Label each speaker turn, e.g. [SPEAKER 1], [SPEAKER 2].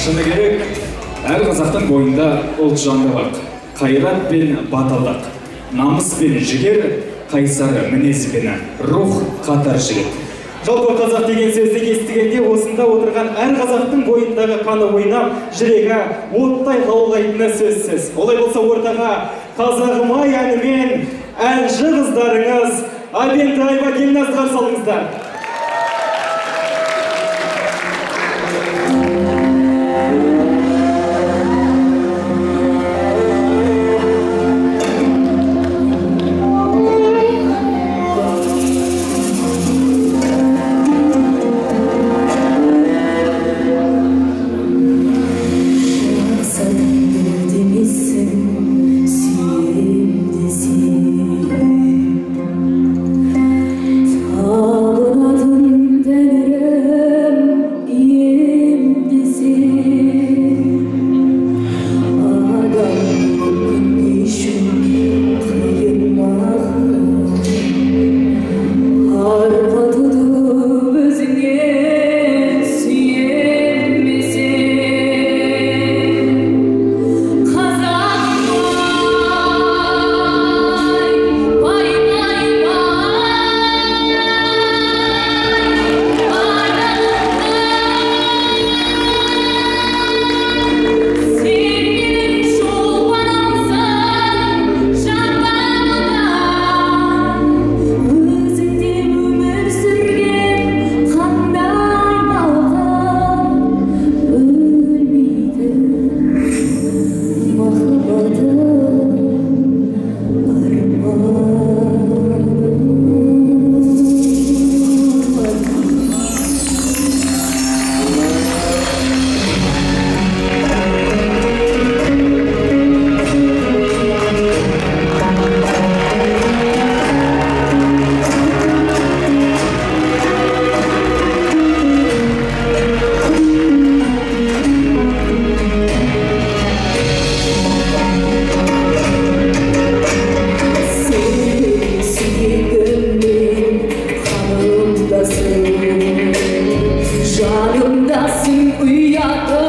[SPEAKER 1] Шыны керек, әр қазақтың бойында ұлтжандылық, қайрат пен батылдық, намыс пен жігер, қайсары мінез бен рух қатар жігіт.
[SPEAKER 2] Жалпы қазақ деген сөзді естігенде осында отырған әр қазақтың бойындағы қаны ойнап, жүрегі оттай лаулайтыны сөзсіз. Олай болса ортаға қазағым-ай әнімен әнші қыздарыңыз Айбенді Айбакелін асқар салыңыздар.
[SPEAKER 3] Canımdasın, uyuyadım.